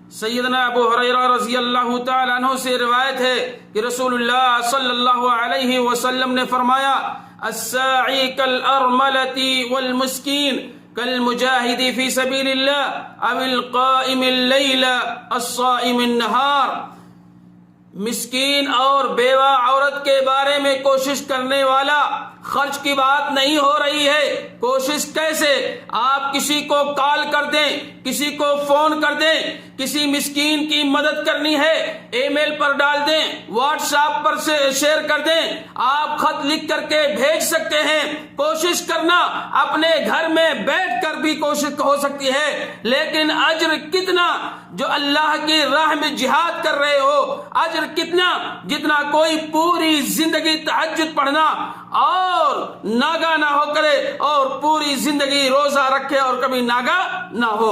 सैयदना अबू हुरैरा रज़ी अल्लाह तआला अन्हु से रिवायत है कि रसूलुल्लाह सल्लल्लाहु अलैहि वसल्लम ने फरमाया, अस्साई कल अरमलती वल मुस्कीन कल मुजाहिदी फी सबीलिल्लाह अविल काइमिल लैल अस्साइमिन नहार। मिस्कीन और बेवा औरत के बारे में कोशिश करने वाला, खर्च की बात नहीं हो रही है। कोशिश कैसे? आप किसी को कॉल कर दें, किसी को फोन कर दें, किसी मिस्कीन की मदद करनी है, ईमेल पर डाल दें, व्हाट्सएप पर से शेयर कर दें, आप खत लिख करके भेज सकते हैं। कोशिश करना अपने घर में बैठकर भी कोशिश हो सकती है, लेकिन अज्र कितना जो अल्लाह की राह में जिहाद कर रहे हो, अज्र कितना जितना कोई पूरी जिंदगी तहज्जुद पढ़ना और नागा ना हो करे और पूरी जिंदगी रोजा रखे और कभी नागा ना हो।